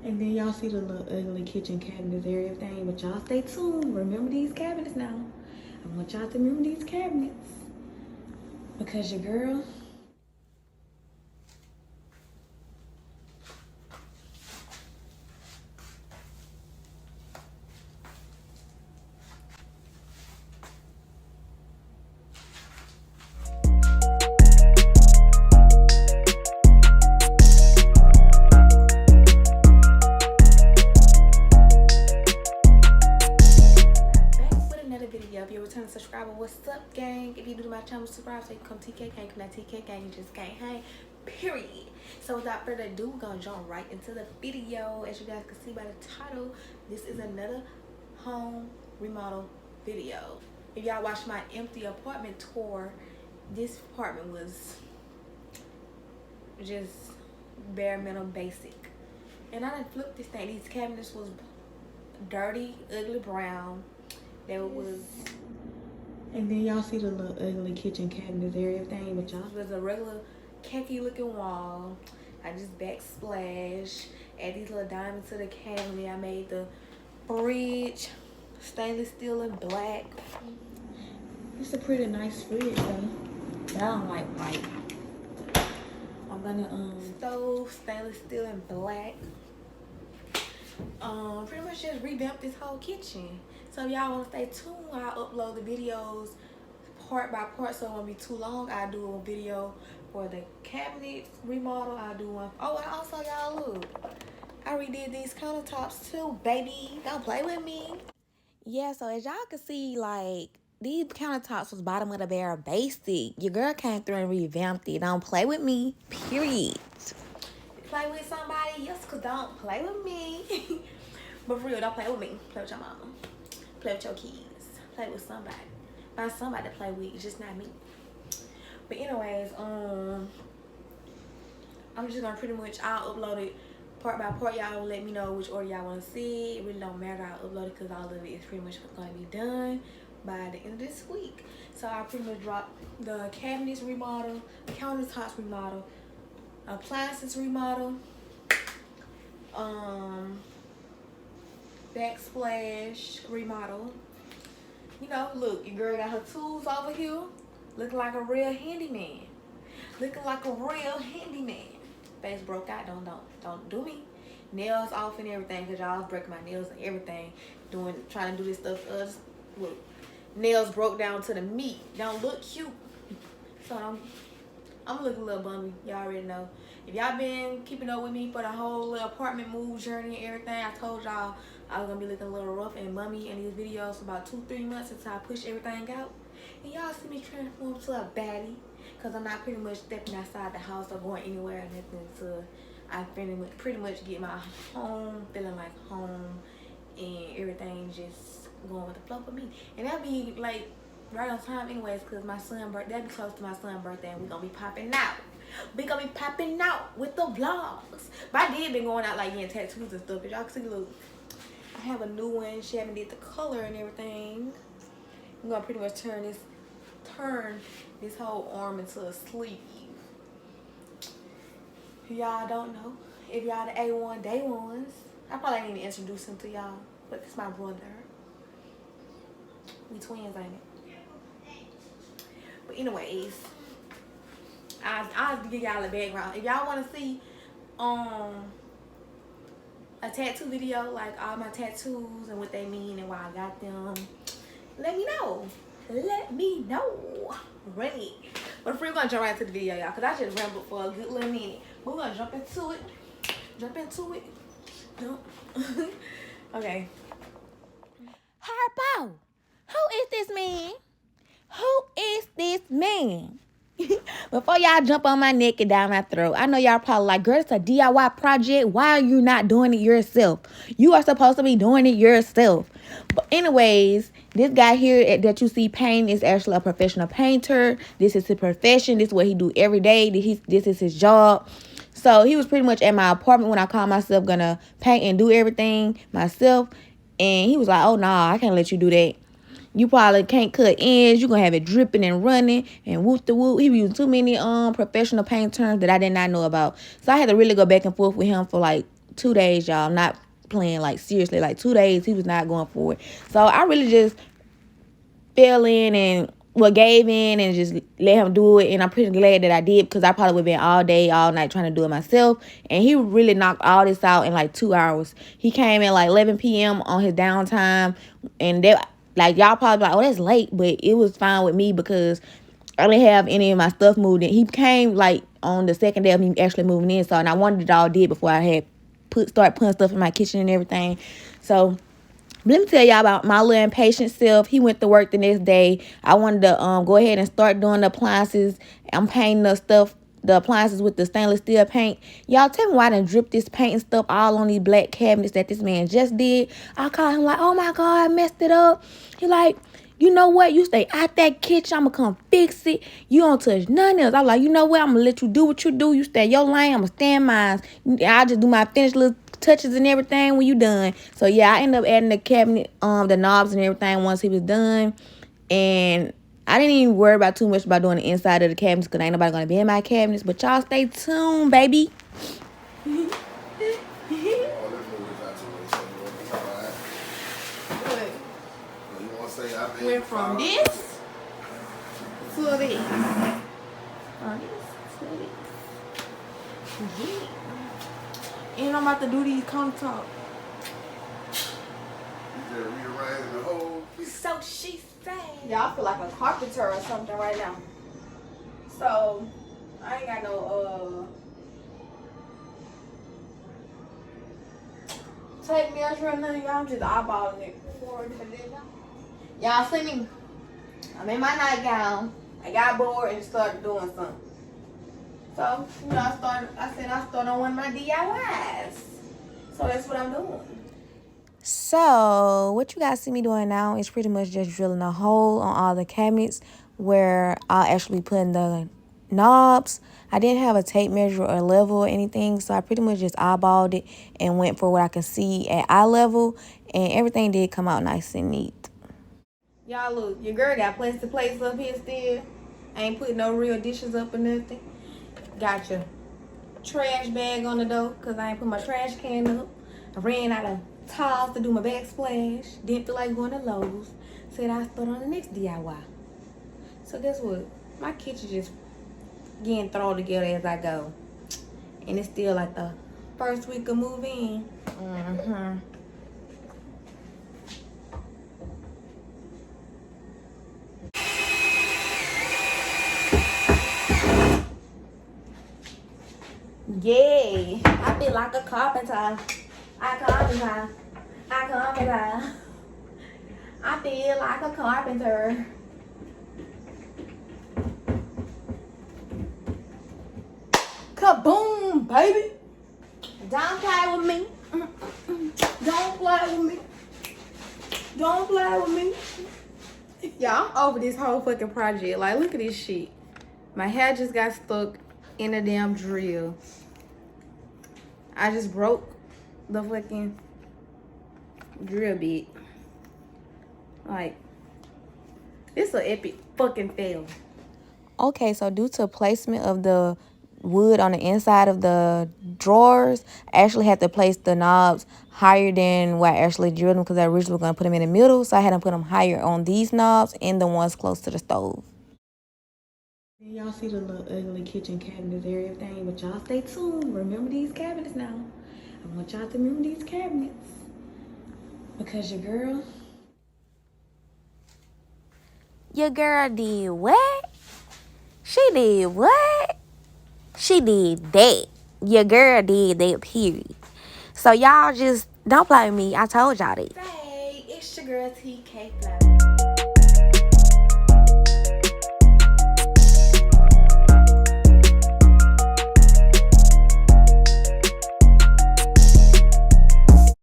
And then y'all see the little ugly kitchen cabinets and everything, but y'all stay tuned. Remember these cabinets now. I want y'all to remember these cabinets. Because your girl, if you're a returning subscriber, what's up, gang? If you're new to my channel, subscribe so you can come TK gang. If not TK gang, you just can't hang, period. So without further ado, we're gonna jump right into the video. As you guys can see by the title, this is another home remodel video. If y'all watched my empty apartment tour, this apartment was just bare minimum basic. And I done flipped this thing. These cabinets was dirty, ugly brown. There was, and then y'all see the little ugly kitchen cabinets and everything, but y'all was a regular khaki looking wall. I just backsplash, add these little diamonds to the cabinet. I made the fridge stainless steel and black. It's a pretty nice fridge though. But I don't like white. I'm gonna stove stainless steel and black. Pretty much just revamp this whole kitchen. So if y'all want to stay tuned, I'll upload the videos part by part, so it won't be too long. I do a video for the cabinet remodel. I do one. Oh, and also y'all look, I redid these countertops too, baby. Don't play with me. Yeah, so as y'all can see, like, these countertops was bottom of the barrel basic. Your girl came through and revamped it. Don't play with me, period. Play with somebody else, cause don't play with me. But for real, don't play with me. Play with your mama. Play with your kids. Play with somebody. Find somebody to play with. It's just not me. But anyways, I'm just gonna pretty much, I'll upload it part by part. Y'all let me know which order y'all want to see. It really don't matter. I'll upload it because all of it is pretty much gonna be done by the end of this week. So I'll pretty much drop the cabinets remodel, countertops remodel, appliances remodel, backsplash remodel. You know, look, your girl got her tools over here, looking like a real handyman. Looking like a real handyman. Face broke out, don't do me. Nails off and everything, cause y'all breaking my nails and everything. Trying to do this stuff. Look, nails broke down to the meat. Don't look cute. So I'm looking a little bummy. Y'all already know. If y'all been keeping up with me for the whole little apartment move journey and everything, I told y'all I was gonna be looking a little rough and bummy in these videos for about 2-3 months until I push everything out. And y'all see me transform to a baddie, cause I'm not pretty much stepping outside the house or going anywhere or nothing. So I pretty much get my home feeling like home and everything just going with the flow for me. And that'll be like right on time anyways, cause my son's birthday, that'll be close to my son's birthday, and we're gonna be popping out. We gonna be popping out with the vlogs. But I did been going out like getting tattoos and stuff. But y'all can see, look, I have a new one. She haven't did the color and everything. I'm gonna pretty much turn this whole arm into a sleeve. If y'all don't know, if y'all the A1 day ones, I probably ain't even introduce him to y'all, but this is my brother. We twins, ain't it? But anyways, I'll give y'all a background. If y'all want to see a tattoo video, like all my tattoos and what they mean and why I got them, let me know. Let me know. Ready. But we're gonna jump right into the video, y'all, because I just rambled for a good little minute. We're gonna jump into it. Jump. Okay. Harpo, who is this man? Before y'all jump on my neck and down my throat, I know y'all probably like, girl, it's a DIY project. Why are you not doing it yourself? You are supposed to be doing it yourself. But anyways, this guy here that you see painting is actually a professional painter. This is his profession. This is what he do every day. This is his job. So he was pretty much at my apartment when I called myself gonna paint and do everything myself. And he was like, oh, nah, I can't let you do that. You probably can't cut ends. You're going to have it dripping and running and whoop the whoop. He was using too many professional paint terms that I did not know about. So I had to really go back and forth with him for like 2 days, y'all. Not playing, like, seriously. Like, 2 days, he was not going for it. So I really just fell in and gave in and just let him do it. And I'm pretty glad that I did, because I probably would have been all day, all night trying to do it myself. And he really knocked all this out in like 2 hours. He came in like 11 p.m. on his downtime. And they, like, y'all probably like, oh, that's late. But it was fine with me because I didn't have any of my stuff moved in. He came like on the second day of me actually moving in. So, and I wanted it all did before I had start putting stuff in my kitchen and everything. So let me tell y'all about my little impatient self. He went to work the next day. I wanted to go ahead and start doing the appliances. I'm painting the appliances with the stainless steel paint. Y'all tell me why I done dripped this paint and stuff all on these black cabinets that this man just did. I called him like, oh my God, I messed it up. He like, you know what? You stay out that kitchen. I'm going to come fix it. You don't touch none else. I'm like, you know what? I'm going to let you do what you do. You stay in your lane. I'm going to stay in mine. I just do my finished little touches and everything when you done. So yeah, I ended up adding the cabinet, the knobs and everything once he was done. And I didn't even worry about too much about doing the inside of the cabinets because ain't nobody gonna be in my cabinets. But y'all stay tuned, baby. Went from this to this. From this to this. Yeah. And I'm about to do these countertops. You just rearranging the whole piece. So she said. Y'all feel like a carpenter or something right now. So I ain't got no tape measure or nothing. Y'all just eyeballing it. Y'all see me? I'm in my nightgown. I got bored and started doing something. So, you know, I said I started on one of my DIYs. So that's what I'm doing. So, what you guys see me doing now is pretty much just drilling a hole on all the cabinets where I'll actually put in the knobs. I didn't have a tape measure or level or anything, so I pretty much just eyeballed it and went for what I could see at eye level, and everything did come out nice and neat. Y'all look, your girl got plastic plates up here still. I ain't putting no real dishes up or nothing. Got your trash bag on the door because I ain't put my trash can up. I ran out of towels to do my backsplash. Didn't feel like going to Lowe's. Said I'd start on the next DIY. So guess what? My kitchen just getting thrown together as I go. And it's still like the first week of moving. Yeah, I feel like a carpenter. I feel like a carpenter. Kaboom, baby. Don't play with me. Don't play with me. Don't play with me. Y'all, I'm over this whole fucking project. Like, look at this shit. My hair just got stuck in a damn drill. I just broke the fucking drill bit. Like, it's an epic fucking fail. Okay, so due to placement of the wood on the inside of the drawers, I actually had to place the knobs higher than where I actually drilled them because I originally was going to put them in the middle. So I had to put them higher on these knobs and the ones close to the stove. Y'all see the little ugly kitchen cabinets and everything, but y'all stay tuned. Remember these cabinets now. I want y'all to remember these cabinets. Because your girl did what? She did what? She did that. Your girl did that, period. So y'all just don't play with me. I told y'all that. Hey, it's your girl Tkayyfly.